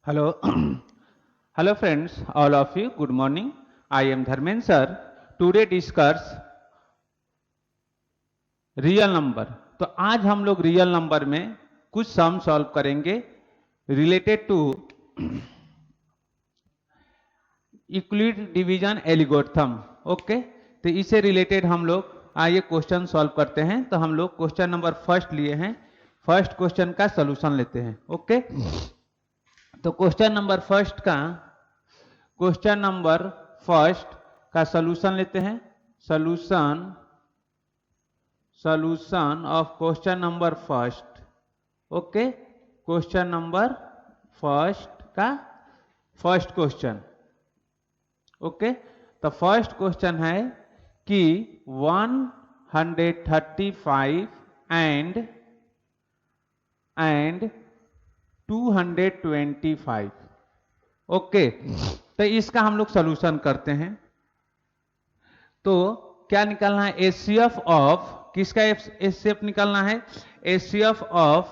Hello, hello friends, all of you. Good morning. I am Dharmen sir. Today discuss real number. तो आज हम लोग real number में कुछ सम सॉल्व करेंगे related to Euclid division algorithm. Okay, तो इससे रिलेटेड हम लोग आइए क्वेश्चन सॉल्व करते हैं। तो हम लोग क्वेश्चन नंबर फर्स्ट लिए हैं, फर्स्ट क्वेश्चन का सोल्यूशन लेते हैं। ओके, तो क्वेश्चन नंबर फर्स्ट का सोल्यूशन लेते हैं। Solution of question number first. Okay, question number first का फर्स्ट क्वेश्चन। ओके, तो फर्स्ट क्वेश्चन है कि 135 एंड 225। ओके, तो इसका हम लोग सोल्यूशन करते हैं। तो क्या निकालना है? एचसीएफ ऑफ किसका एचसीएफ निकालना है? HCF of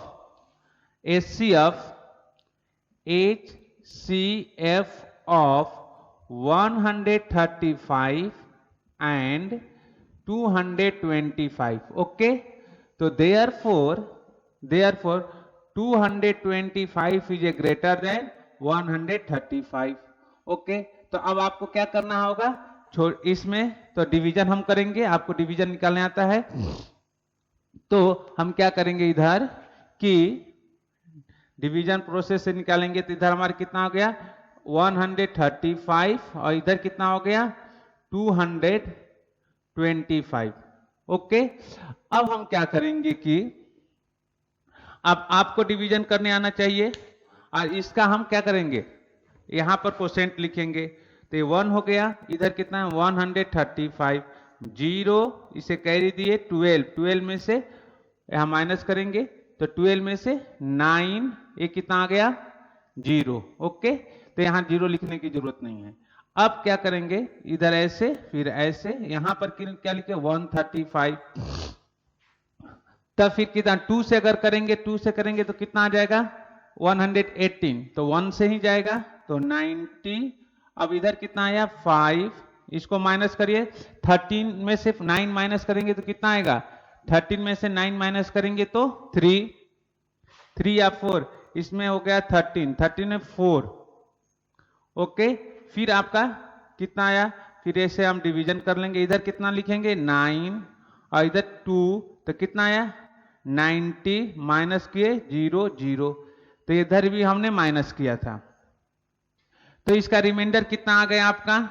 135 and 225। ओके, तो therefore 225 is a greater than 135। Okay, तो अब आपको क्या करना होगा? इसमें तो डिवीजन हम करेंगे, आपको डिवीजन निकालने आता है। तो हम क्या करेंगे इधर कि डिवीजन प्रोसेस से निकालेंगे। तो इधर हमारा कितना हो गया? 135 और इधर कितना हो गया? 225। ओके, अब हम क्या करेंगे कि अब आपको डिवीजन करने आना चाहिए और इसका हम क्या करेंगे, यहां पर परसेंट लिखेंगे। तो ये 1 हो गया, इधर कितना है? 135, 0 इसे कैरी दिए, 12 में से यहां माइनस करेंगे तो 12 में से 9, ये कितना आ गया? 0। ओके, तो यहां 0 लिखने की जरूरत नहीं है। अब क्या करेंगे, इधर ऐसे फिर ऐसे, यहां पर क्या लिखे? 135। तब फिर कितना 2 से अगर करेंगे, 2 से करेंगे तो कितना आ जाएगा? 118। तो 1 से ही जाएगा तो 90। अब इधर कितना आया? 5, इसको माइनस करिए। 13 में से 9 माइनस करेंगे तो कितना आएगा? 13 में से 9 माइनस करेंगे तो 3 या 4, इसमें हो गया 13 में 4। ओके, फिर आपका कितना आया? फिर ऐसे हम डिवीजन कर लेंगे। इधर कितना लिखेंगे? 9 और इधर 2, तो कितना आया? 90 माइनस किए 0 0, तो इधर भी हमने माइनस किया था। तो इसका रिमाइंडर कितना आ गया आपका?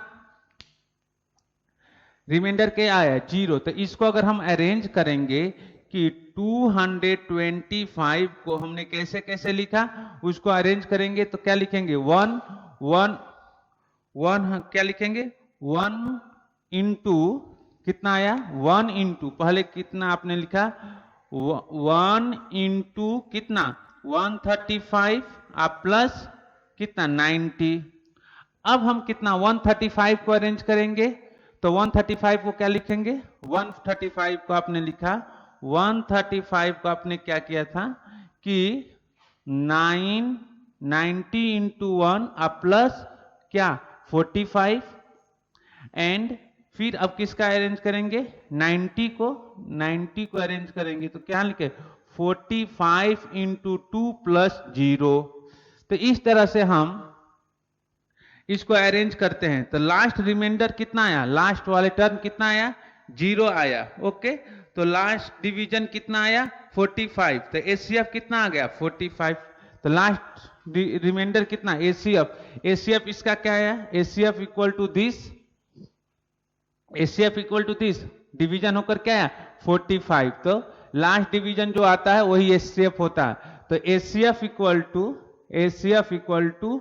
रिमाइंडर क्या आया? 0। तो इसको अगर हम अरेंज करेंगे कि 225 को हमने कैसे कैसे लिखा, उसको अरेंज करेंगे तो क्या लिखेंगे? 1 1 1 क्या लिखेंगे? 1 इंटू कितना आया? 1 इंटू पहले कितना आपने लिखा? 1 इंटू कितना? 135 आप प्लस कितना? 90। अब हम कितना 135 को अरेंज करेंगे तो 135 को क्या लिखेंगे? 135 को आपने लिखा, 135 को आपने क्या किया था कि 90 इंटू 1 आप प्लस क्या? 45। एंड फिर अब किसका अरेंज करेंगे? 90 को अरेंज करेंगे तो क्या लिखे? 45 इंटू 2 प्लस 0। तो इस तरह से हम इसको अरेंज करते हैं। तो लास्ट रिमाइंडर कितना आया? लास्ट वाले टर्म कितना आया? 0 आया। ओके, तो लास्ट डिवीजन कितना आया? 45। तो एचसीएफ कितना आ गया? 45। तो लास्ट रिमाइंडर कितना? एचसीएफ इसका क्या आया? HCF equal to this division होकर क्या आया? 45। तो लास्ट डिवीजन जो आता है वही एचसीएफ होता है। तो एचसीएफ इक्वल टू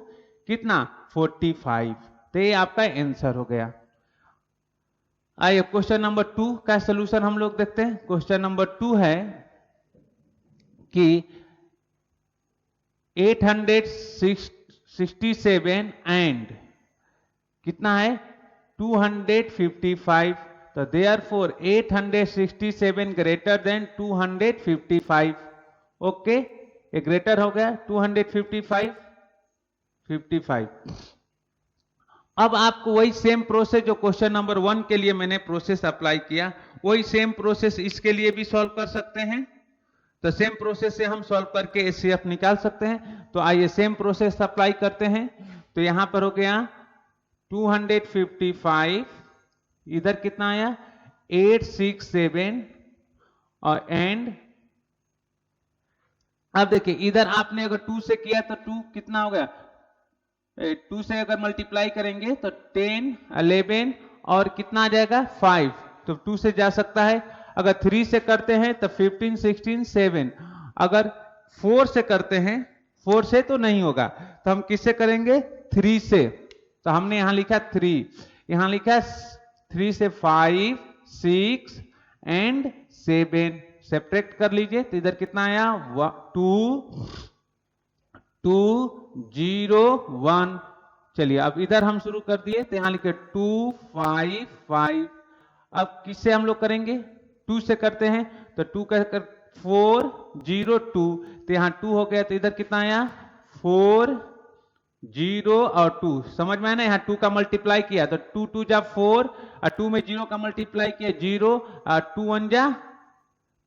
कितना? 45। तो ये आपका आंसर हो गया। आइए क्वेश्चन नंबर 2 का सलूशन हम लोग देखते हैं। क्वेश्चन नंबर 2 है कि 867 एंड कितना है? 255। तो देयरफॉर 867 ग्रेटर देन 255। ओके, ये ग्रेटर हो गया 255। 55। अब आपको वही सेम प्रोसेस जो क्वेश्चन नंबर 1 के लिए मैंने प्रोसेस अप्लाई किया, वही सेम प्रोसेस इसके लिए भी सॉल्व कर सकते हैं। तो सेम प्रोसेस से हम सॉल्व करके एचसीएफ निकाल सकते हैं। तो आइए सेम प्रोसेस अप्लाई करते हैं। तो यहां पर हो गया 255, इधर कितना आया 867 और एंड अब देखिए इधर आपने अगर 2 से किया तो 2 कितना हो गया, 2 से अगर मल्टीप्लाई करेंगे तो 10 11 और कितना आ जाएगा 5, तो 2 से जा सकता है। अगर 3 से करते हैं तो 15 16 7, अगर 4 से करते हैं, 4 से तो नहीं होगा, तो हम किससे करेंगे 3 से। तो हमने यहां लिखा 3, यहां लिखा 3 से 5 6 एंड 7, सेपरेट कर लीजिए। तो इधर कितना आया 2 2 0 1। चलिए अब इधर हम शुरू कर दिए, तो यहां लिखे 2 5 5। अब किससे हम लोग करेंगे 2 से करते हैं, तो 2 कर 4 0 2, तो यहां 2 हो गया। तो इधर कितना आया 4 0 और 2, समझ में आया ना। यहाँ 2 का मल्टीप्लाई किया तो 2 2 जा 4 और 2 में 0 का मल्टीप्लाई किया 0 और 2 1 जा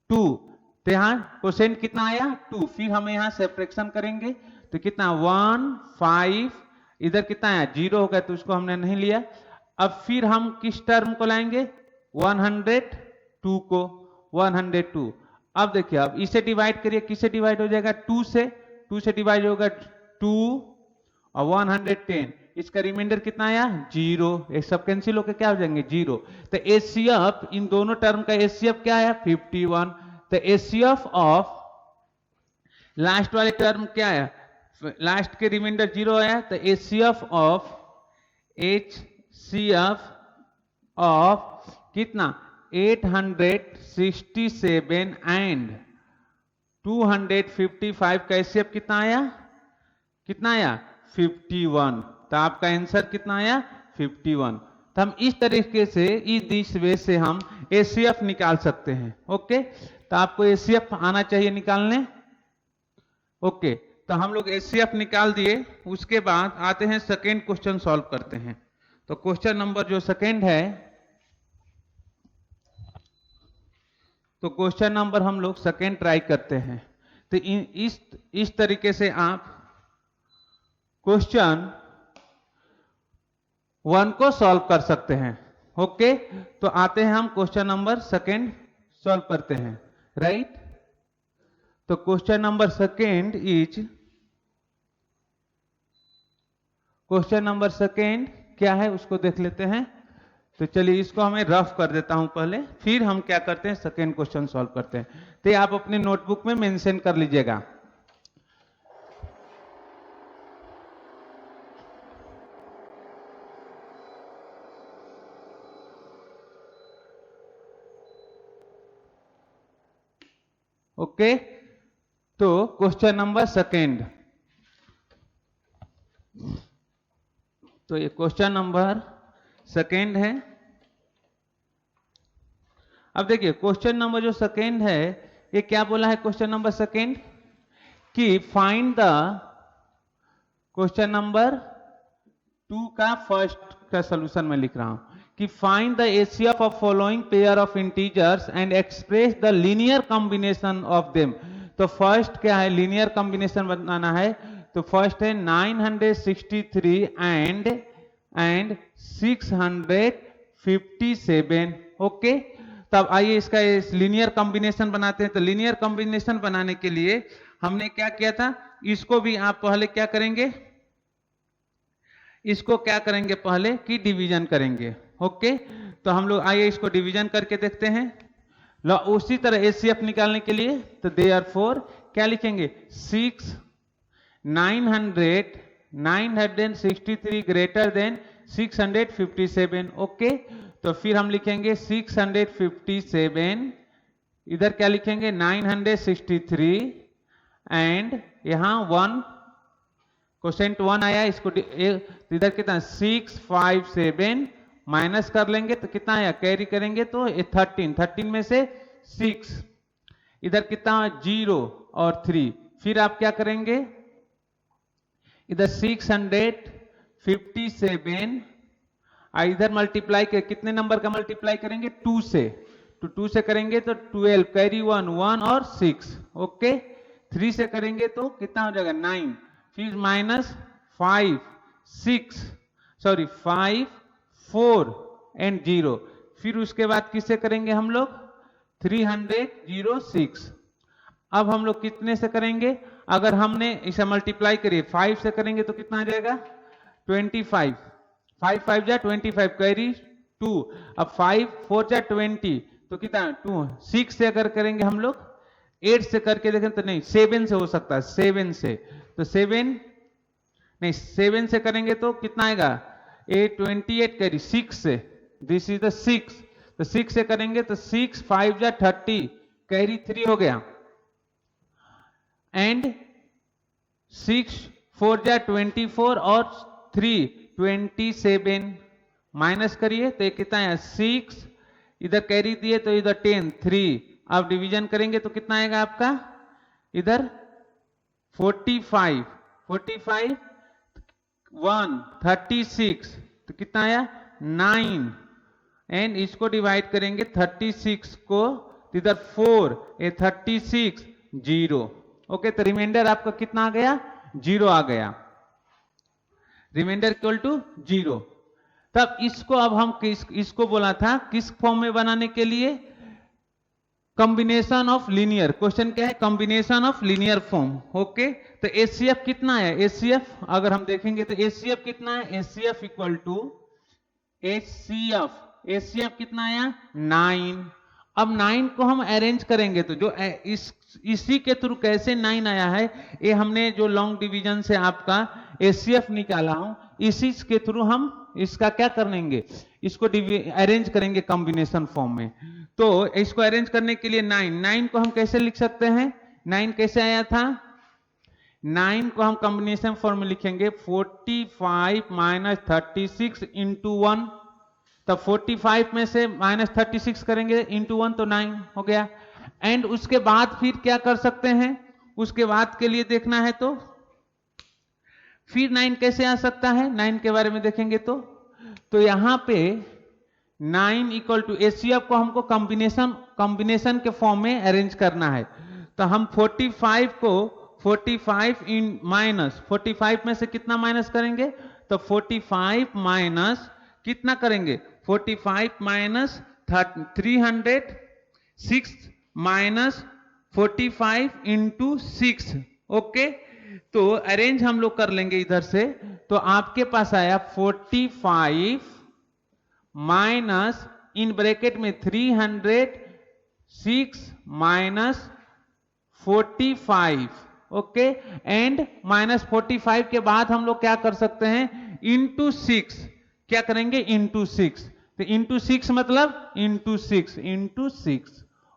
2, तो यहाँ क्वेश्चन कितना आया 2। फिर हम यहाँ सेपरेशन करेंगे तो कितना 1 5, इधर कितना आया 0 हो गया तो उसको हमने नहीं लिया। अब फिर हम किस टर्म को लाएंगे 102 को, 102। अब देखिए अब इसे डिवाइड करिए, किससे डिवाइड हो जाएगा 2 से, 2 से डिवाइड होगा 2 और 110, इसका रिमाइंडर कितना आया 0, ये सब कैंसिल होकर क्या हो जाएंगे 0। तो एचसीएफ इन दोनों टर्म का एचसीएफ क्या है 51। तो एचसीएफ ऑफ लास्ट वाले टर्म क्या आया, लास्ट के रिमाइंडर 0 आया, तो एचसीएफ ऑफ कितना 867 एंड 255 का एचसीएफ कितना आया 51। तो आपका आंसर कितना आया 51। तो हम इस तरीके से इस वे से हम एचसीएफ निकाल सकते हैं। ओके, तो आपको एचसीएफ आना चाहिए निकालने। ओके, तो हम लोग एचसीएफ निकाल दिए, उसके बाद आते हैं सेकेंड क्वेश्चन सॉल्व करते हैं। तो क्वेश्चन नंबर जो सेकेंड है, तो क्वेश्चन नंबर हम लोग सेकेंड ट्राई करते हैं। तो इस तरीके से आप क्वेश्चन 1 को सॉल्व कर सकते हैं। ओके, तो आते हैं हम क्वेश्चन नंबर सेकेंड सॉल्व करते हैं, राइट। तो question number second is, question number second क्या है उसको देख लेते हैं। तो चलिए इसको हमें रफ कर देता हूं पहले, फिर हम क्या करते हैं सेकेंड क्वेश्चन सॉल्व करते हैं। तो ये आप अपने नोटबुक में मेंशन कर लीजिएगा। ओके, तो क्वेश्चन नंबर सेकेंड, तो ये क्वेश्चन नंबर सेकेंड है। अब देखिए क्वेश्चन नंबर जो सेकेंड है, ये क्या बोला है क्वेश्चन नंबर सेकेंड कि फाइंड द, क्वेश्चन नंबर 2 का फर्स्ट का सॉल्यूशन में लिख रहा हूं कि find the HCF of following pair of integers and express the linear combination of them. तो फर्स्ट क्या है लीनियर कॉम्बिनेशन बनाना है। तो फर्स्ट है 963 एंड 657। ओके, तब आइए इसका लीनियर कॉम्बिनेशन बनाते हैं। तो लीनियर कॉम्बिनेशन बनाने के लिए हमने क्या किया था, इसको भी आप पहले क्या करेंगे, इसको क्या करेंगे पहले कि डिवीजन करेंगे। ओके, तो हम लोग आइए इसको डिवीजन करके देखते हैं। उसी तरह एचसीएफ निकालने के लिए तो देयरफॉर क्या लिखेंगे 963 ग्रेटर देन 657। ओके, तो फिर हम लिखेंगे 657, इधर क्या लिखेंगे 963 एंड यहां 1 क्वेश्चन 1 आया, इसको इधर कितना 657 माइनस कर लेंगे तो कितना आया, कैरी करेंगे तो 13 में से 6, इधर कितना 0 और 3। फिर आप क्या करेंगे इधर 657, इधर मल्टीप्लाई के कितने नंबर का मल्टीप्लाई करेंगे 2 से, तो 2 से करेंगे तो 12, कैरी 1 1 और 6, ओके। 3 से करेंगे तो कितना हो जाएगा 9, फिर माइनस 5 4 एंड 0, फिर उसके बाद किससे करेंगे हम लोग 306। अब हम लोग कितने से करेंगे, अगर हमने इसे मल्टीप्लाई करिए 5 से करेंगे तो कितना आ जाएगा 25, 5 5 जा 25, कैरी 2, अब 5 4 जा 20, तो कितना 2। 6 से अगर करेंगे हम लोग 8 से करके देखें तो नहीं, 7 से हो सकता है, 7 से, तो 7 नहीं 7 से करेंगे तो कितना आएगा 8 28, कैरी 6 से, दिस इज द 6, तो 6 से करेंगे तो 6 5 जा 30, कैरी 3 हो गया, एंड 6 4 जा 24 और 3 27, माइनस करिए तो ये कितना है 6, इधर कैरी दिए तो इधर 10 3, अब डिवीजन करेंगे तो कितना आएगा आपका इधर 45 1 36, तो कितना आया 9, एंड इसको डिवाइड करेंगे 36 को, इधर 4 ये 36 0, ओके। तो रिमाइंडर आपका कितना आ गया 0 आ गया, रिमाइंडर इक्वल टू 0। तब इसको अब हम इसको बोला था किस फॉर्म में बनाने के लिए, कॉम्बिनेशन ऑफ लीनियर, क्वेश्चन क्या है combination of linear form, okay. तो एचसीएफ कितना है, एचसीएफ अगर हम देखेंगे तो एचसीएफ कितना है, एचसीएफ इक्वल टू एचसीएफ कितना आया 9। अब 9 को हम अरेंज करेंगे तो जो इसी के थ्रू कैसे 9 आया है, ये हमने जो लॉन्ग डिवीजन से आपका एचसीएफ निकाला हूं, इसी के थ्रू हम इसका क्या करेंगे, इसको अरेंज करेंगे कॉम्बिनेशन फॉर्म में। तो इसको अरेंज करने के लिए 9 को हम कैसे लिख सकते हैं, 9 कैसे आया था, 9 को हम कॉम्बिनेशन फॉर्म में लिखेंगे 45 माइनस 36 इंटू 1, तब 45 में से माइनस 36 करेंगे इंटू 1 तो 9 हो गया। एंड उसके बाद फिर क्या कर सकते हैं, उसके बाद के लिए देखना है तो फिर 9 कैसे आ सकता है, 9 के बारे में देखेंगे तो यहां पे 9 इक्वल टू एचसीएफ को हमको कॉम्बिनेशन के फॉर्म में अरेंज करना है। तो हम 45 को 45 इन माइनस 45 में से कितना माइनस करेंगे, तो 45 माइनस कितना करेंगे 45 माइनस 306 माइनस 45 इंटू 6, ओके। तो अरेंज हम लोग कर लेंगे इधर से, तो आपके पास आया 45 माइनस इन ब्रैकेट में 306 माइनस 45, ओके, एंड माइनस 45 के बाद हम लोग क्या कर सकते हैं इंटू 6, क्या करेंगे इंटू 6, तो इंटू 6 मतलब इंटू 6,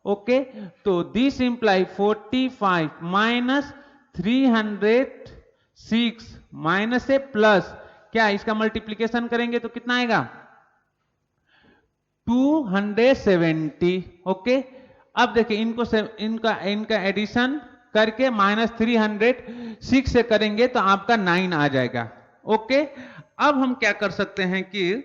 ओके। तो दिस इंप्लाई 45 माइनस 306 माइनस से प्लस क्या, इसका मल्टीप्लीकेशन करेंगे तो कितना आएगा 270, ओके। अब देखिए इनका एडिशन करके माइनस 306 से करेंगे तो आपका 9 आ जाएगा, ओके। अब हम क्या कर सकते हैं कि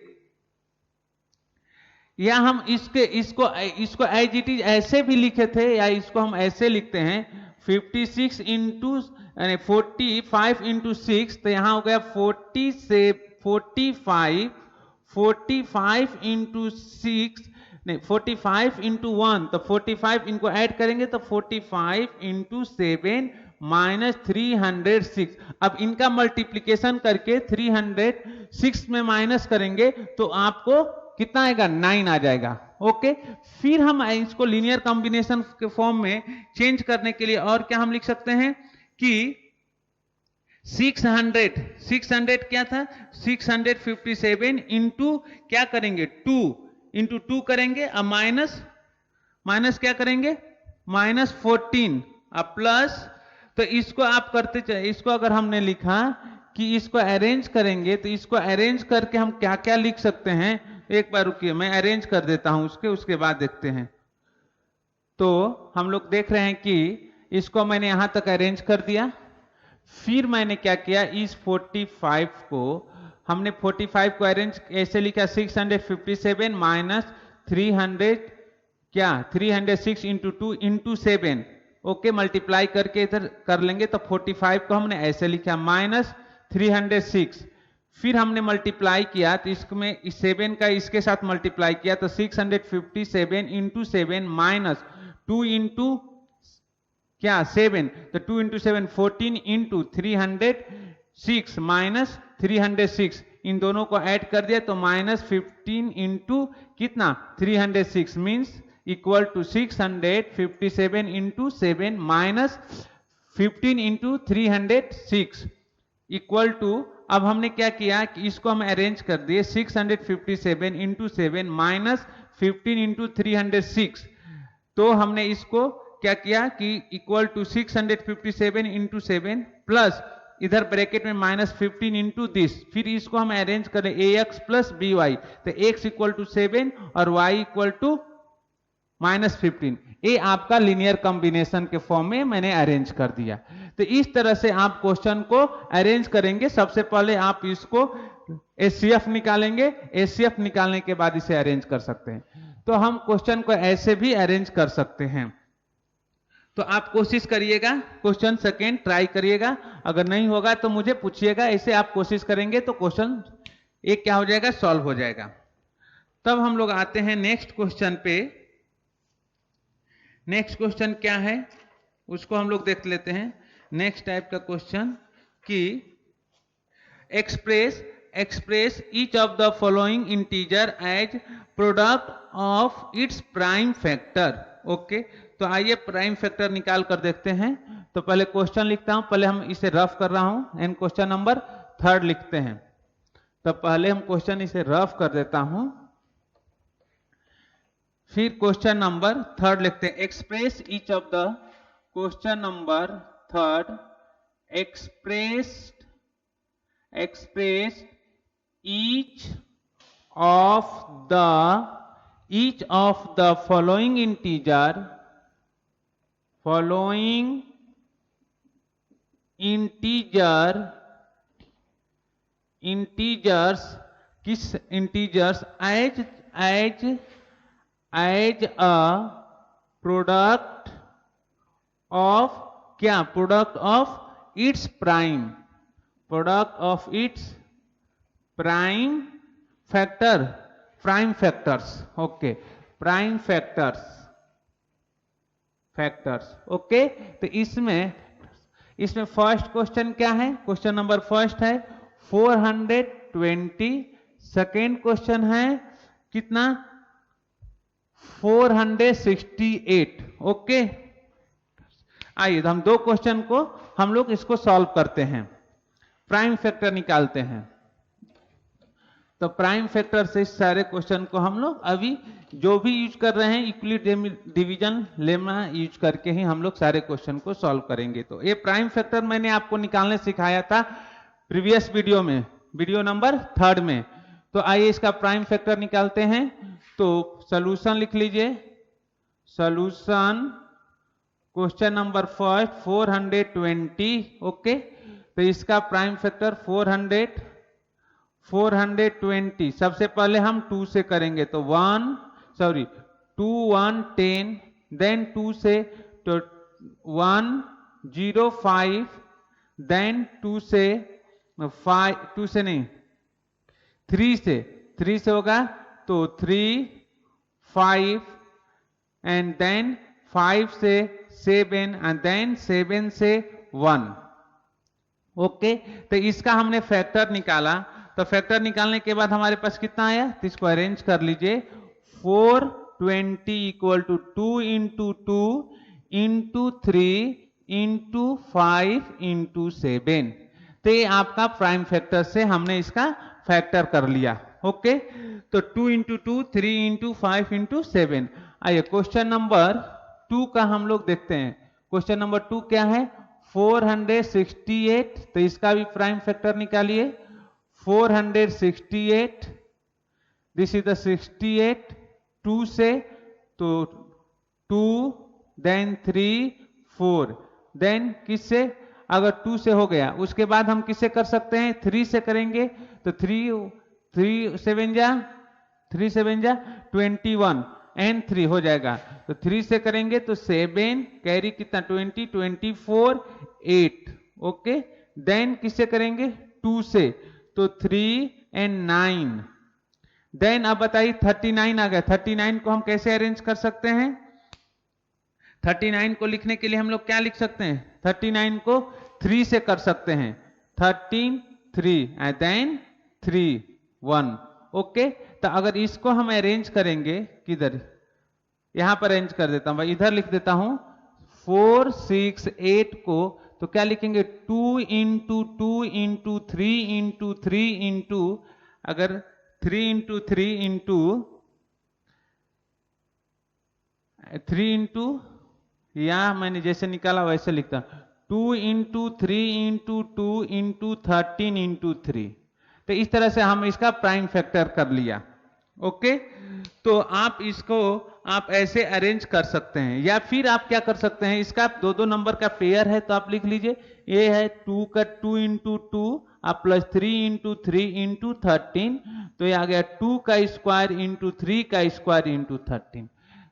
या हम इसको एज इट इज ऐसे भी लिखे थे, या इसको हम ऐसे लिखते हैं 56 इंटू 45 इंटू 6, तो यहां हो गया 40 से 45 इंटू 6 नहीं 45 इंटू 1, तो 45 इनको ऐड करेंगे तो 45 इंटू 7 माइनस 306। अब इनका मल्टीप्लीकेशन करके 306 में माइनस करेंगे तो आपको कितना आएगा 9 आ जाएगा, ओके। फिर हम इसको लीनियर कॉम्बिनेशन के फॉर्म में चेंज करने के लिए और क्या हम लिख सकते हैं कि 600 क्या था 657 इंटू क्या करेंगे 2 इंटू 2 करेंगे, अब माइनस क्या करेंगे माइनस 14, अब प्लस, तो इसको आप करते चाहिए, इसको अगर हमने लिखा कि इसको अरेंज करेंगे तो इसको अरेंज करके हम क्या क्या लिख सकते हैं, एक बार रुकिए मैं अरेंज कर देता हूं उसके बाद देखते हैं। तो हम लोग देख रहे हैं कि इसको मैंने यहां तक अरेंज कर दिया, फिर मैंने क्या किया, इस 45 को हमने 45 को अरेंज ऐसे लिखा 657 माइनस 300 क्या 306 इंटू 2 इंटू 7 ओके मल्टीप्लाई करके इधर कर लेंगे तो 45 को हमने ऐसे लिखा माइनस 306 फिर हमने मल्टीप्लाई किया तो इसमें इस 7 का इसके साथ मल्टीप्लाई किया तो 657 इंटू 7 माइनस 2 इंटू क्या 7 तो 2 इंटू 7 14 इंटू 306 माइनस 306 इन दोनों को ऐड कर दिया तो माइनस 15 इंटू कितना 306 means equal to 657 into 7 minus 15 into 306 equal to अब हमने क्या किया कि इसको हम अरेंज कर दिए 657 इंटू 7 माइनस 15 इंटू 306 तो हमने इसको क्या किया कि इक्वल टू 657 इंटू 7 प्लस इधर ब्रैकेट में माइनस 15 इंटू दिस फिर इसको हम अरेंज करें ax प्लस by तो x इक्वल टू 7 और y इक्वल टू -15 ये आपका लीनियर कॉम्बिनेशन के फॉर्म में मैंने अरेंज कर दिया। तो इस तरह से आप क्वेश्चन को अरेंज करेंगे। सबसे पहले आप इसको एचसीएफ निकालेंगे, एचसीएफ निकालने के बाद इसे अरेंज कर सकते हैं। तो हम क्वेश्चन को ऐसे भी अरेंज कर सकते हैं। तो आप कोशिश करिएगा, क्वेश्चन सेकेंड ट्राई करिएगा, अगर नहीं होगा तो मुझे पूछिएगा। ऐसे आप कोशिश करेंगे तो क्वेश्चन एक क्या हो जाएगा, सॉल्व हो जाएगा। तब हम लोग आते हैं नेक्स्ट क्वेश्चन पे। नेक्स्ट क्वेश्चन क्या है उसको हम लोग देख लेते हैं। नेक्स्ट टाइप का क्वेश्चन कि express each of the following integer as product of its prime factor. Okay, तो आइए प्राइम फैक्टर निकाल कर देखते हैं। तो पहले क्वेश्चन लिखता हूं, पहले हम इसे रफ कर रहा हूं एंड क्वेश्चन नंबर 3 लिखते हैं। तो पहले हम क्वेश्चन इसे रफ कर देता हूं, फिर क्वेश्चन नंबर 3 लिखते हैं। Express each of the question number 3 express each of the following integers किस integers as a product of क्या product of its prime factors okay prime factors okay. तो इसमें फर्स्ट क्वेश्चन क्या है, क्वेश्चन नंबर फर्स्ट है 420, second question है कितना 468। Okay, आइए हम दो क्वेश्चन को हम लोग इसको सॉल्व करते हैं, प्राइम फैक्टर निकालते हैं। तो प्राइम फैक्टर से इस सारे क्वेश्चन को हम लोग अभी जो भी यूज कर रहे हैं यूक्लिड डिवीजन लेमा यूज करके ही हम लोग सारे क्वेश्चन को सॉल्व करेंगे। तो ये प्राइम फैक्टर मैंने आपको निकालने सिखाया था प्रीवियस वीडियो में, वीडियो नंबर 3 में। तो आइए इसका प्राइम फैक्टर निकालते हैं। तो सॉल्यूशन लिख लीजिए, solution question number first 420। Okay, तो इसका प्राइम फैक्टर 420। सबसे पहले हम 2 से करेंगे तो 2 1 10, देन 2 से तो 105, देन 2 से 3 से होगा तो 3 5 एंड देन 5 से 7 एंड देन 7 से 1। ओके, तो इसका हमने फैक्टर निकाला। तो फैक्टर निकालने के बाद हमारे पास कितना आया, तो इसको अरेंज कर लीजिए 420 equal to 2 into 2 into 3 into 5 into 7। तो ये आपका प्राइम फैक्टर से हमने इसका फैक्टर कर लिया। ओके, तो 2 इंटू 2 3 इंटू 5 इंटू 7। आइए क्वेश्चन नंबर 2 का हम लोग देखते हैं। क्वेश्चन नंबर 2 क्या है 468। तो इसका भी प्राइम फैक्टर निकालिए 468, दिस इज द 68, 2 से तो 2 देन 3 4 देन किससे अगर 2 से हो गया, उसके बाद हम किससे कर सकते हैं, 3 से करेंगे। तो 3 7 जा 21 एंड 3 हो जाएगा। तो 3 से करेंगे तो 7 कैरी कितना 20 24 8। ओके, देन किससे करेंगे 2 से, तो 3 एंड 9। देन अब बताइए 39 आ गया। 39 को हम कैसे अरेंज कर सकते हैं, 39 को लिखने के लिए हम लोग क्या लिख सकते हैं, 39 को 3 से कर सकते हैं। 13 3 एंड देन 3 1। ओके, तो अगर इसको हम अरेंज करेंगे, किधर, यहां पर अरेंज कर देता हूं भाई, इधर लिख देता हूं 4 6 8 को, तो क्या लिखेंगे 2 इंटू 2 इंटू 3 इंटू 3 इंटू, अगर 3 इंटू 3 इंटू 3 इंटू, या मैंने जैसे निकाला वैसे लिखता 2 इंटू 3 इंटू 2 इंटू 13 इंटू 3। तो इस तरह से हम इसका प्राइम फैक्टर कर लिया। ओके, तो आप इसको आप ऐसे अरेंज कर सकते हैं, या फिर आप क्या कर सकते हैं, इसका दो दो नंबर का पेयर है तो आप लिख लीजिए, ये है 2 का 2 इंटू 2 आप प्लस 3 इंटू 3 इंटू 13, तो ये आ गया 2 का स्क्वायर इंटू 3 का स्क्वायर इंटू 13।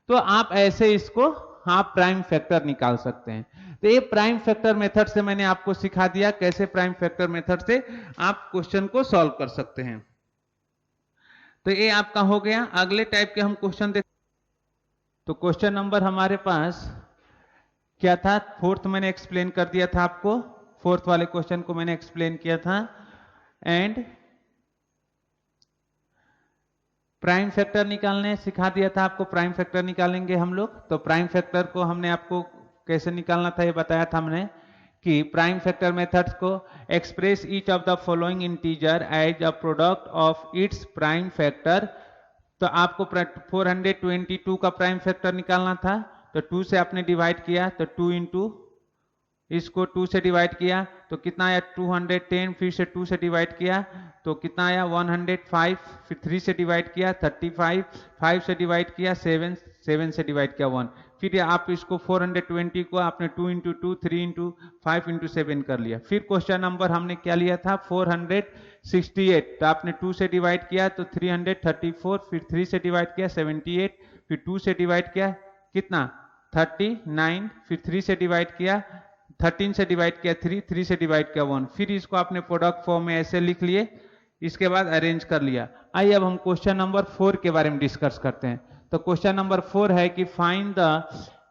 तो आप ऐसे इसको आप प्राइम फैक्टर निकाल सकते हैं। तो ये प्राइम फैक्टर मेथड से मैंने आपको सिखा दिया कैसे प्राइम फैक्टर मेथड से आप क्वेश्चन को सॉल्व कर सकते हैं। तो ये आपका हो गया। अगले टाइप के हम क्वेश्चन देख, तो क्वेश्चन नंबर हमारे पास क्या था, फोर्थ मैंने एक्सप्लेन कर दिया था आपको, फोर्थ वाले क्वेश्चन को मैंने एक्सप्लेन किया था। एंड प्राइम फैक्टर निकालने सिखा दिया था आपको, प्राइम फैक्टर निकालेंगे हम लोग। तो प्राइम फैक्टर को हमने आपको कैसे निकालना था ये बताया था हमने, कि प्राइम फैक्टर मेथड्स को express each of the following integer as a product of its prime factor. तो आपको 422 का प्राइम फैक्टर निकालना था, तो 2 से आपने डिवाइड किया, तो 2 इंटू इसको 2 से डिवाइड किया तो कितना आया 210, फिर से 2 से डिवाइड किया तो कितना आया 105, फिर 3 से डिवाइड किया 35, 5 से डिवाइड किया 7, 7 से डिवाइड किया 1। फिर आप इसको 420 को आपने 2 इंटू 2, 3 इंटू 5 इंटू 7 कर लिया। फिर क्वेश्चन नंबर हमने क्या लिया था 468, तो आपने 2 से डिवाइड किया तो 334, फिर 3 से डिवाइड किया 78, फिर 2 से डिवाइड किया कितना 39, फिर 3 से डिवाइड किया 13 से डिवाइड किया 3, 3 से डिवाइड किया 1। फिर इसको आपने प्रोडक्ट फॉर्म में ऐसे लिख लिए, इसके बाद अरेंज कर लिया। आइए अब हम क्वेश्चन नंबर 4 के बारे में डिस्कस करते हैं। तो क्वेश्चन नंबर 4 है कि find the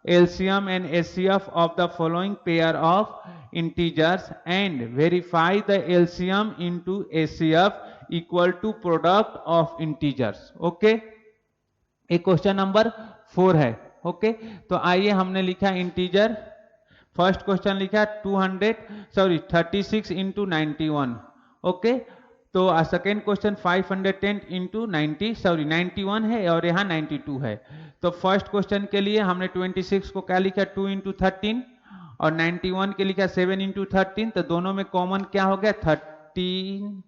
LCM and HCF of the following pair of integers and verify the LCM into HCF equal to product of integers. Okay, ये क्वेश्चन नंबर 4 है। ओके, तो आइए हमने लिखा इंटीजर, फर्स्ट क्वेश्चन लिखा 36 into 91। Okay, तो second question 510 into 91 है और यहाँ 92 है। तो फर्स्ट क्वेश्चन के लिए हमने 26 को क्या लिखा 2 इंटू 13 और 91 के लिखा 7 इंटू 13, तो दोनों में कॉमन क्या हो गया 13,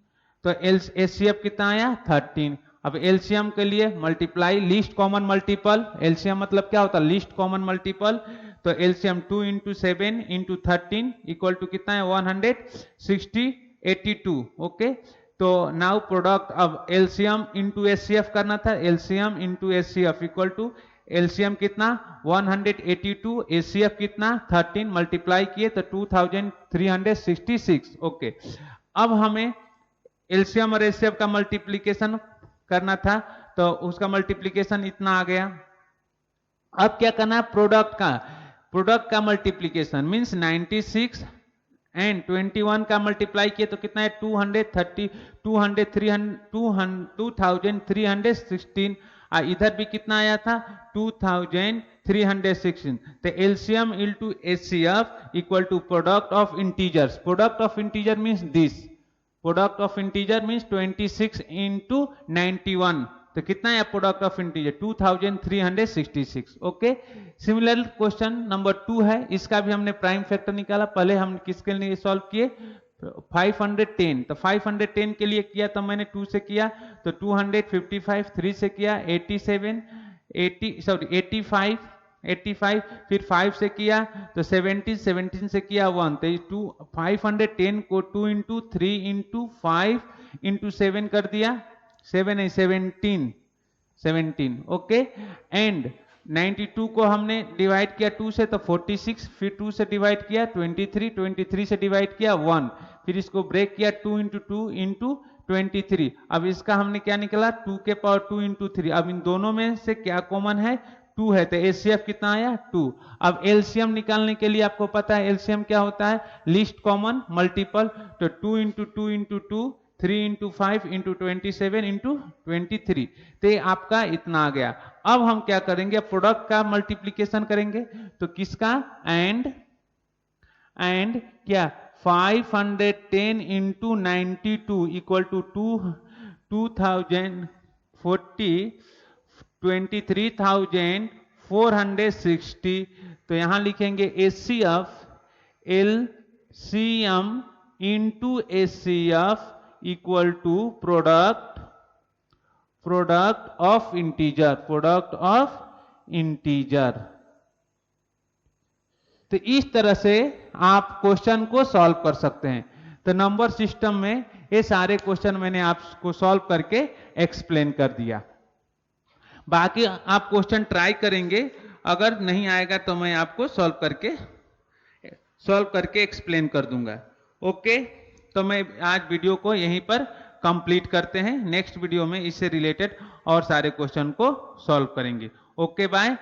तो एलसीएफ कितना आया 13। अब एलसीएम के लिए multiply least common multiple, LCM मतलब क्या होता है लीस्ट कॉमन मल्टीपल, तो एलसीएम 2 इंटू 7 इंटू 13 इक्वल टू कितना है 160 82। ओके, तो नाउ प्रोडक्ट अब एलसीएम इंटू एचसीएफ करना था, LCM into HCF equal to LCM कितना 182, एचसीएफ कितना 13, मल्टीप्लाई किए तो 2366। ओके, अब हमें एलसीएम और एचसीएफ का मल्टीप्लीकेशन करना था, तो उसका मल्टीप्लीकेशन इतना आ गया। अब क्या करना है प्रोडक्ट का मल्टीप्लीकेशन मींस 96 एंड 21 का मल्टीप्लाई किए तो कितना है 2316, इधर भी कितना आया था 2316। तो LCM into HCF equal to product of integers, product of integer means this, product of integer means 26 into 91, तो कितना है product of integer 2366। Okay, similar question number 2 है, इसका भी हमने प्राइम फैक्टर निकाला। पहले हम किसके लिए सॉल्व किए 510, तो 510 के लिए किया तो मैंने 2 से किया तो 255, 3 से किया 85, 85, फिर 5 से किया तो 17, 17 से किया 1, तो 510 को 2 इंटू 3 इंटू 5 इंटू 7 कर दिया, 7 है 17, 17 ओके। एंड 92 को हमने डिवाइड किया 2 से तो 46, फिर 2 से डिवाइड किया 23, 23 से डिवाइड किया 1, फिर इसको ब्रेक किया 2 इंटू 2 इंटू 23। अब इसका हमने क्या निकला 2 के पावर 2 इंटू 3। अब इन दोनों में से क्या कॉमन है 2 है, तो एचसीएफ कितना आया 2। अब एलसीएम निकालने के लिए आपको पता है एलसीएम क्या होता है लीस्ट कॉमन मल्टीपल, तो 2 into 2 into 2, 3 into 5 into 27 into 23, तो आपका इतना आ गया। अब हम क्या करेंगे प्रोडक्ट का मल्टीप्लीकेशन करेंगे, तो किसका एंड क्या 510 इंटू 92 इक्वल टू 2040 23,460। तो यहां लिखेंगे HCF LCM into HCF equal to product of integer. तो इस तरह से आप क्वेश्चन को सॉल्व कर सकते हैं। तो नंबर सिस्टम में ये सारे क्वेश्चन मैंने आपको सॉल्व करके एक्सप्लेन कर दिया। बाकी आप क्वेश्चन ट्राई करेंगे, अगर नहीं आएगा तो मैं आपको सॉल्व करके एक्सप्लेन कर दूंगा। ओके, तो मैं आज वीडियो को यहीं पर कंप्लीट करते हैं। नेक्स्ट वीडियो में इससे रिलेटेड और सारे क्वेश्चन को सॉल्व करेंगे। Okay bye.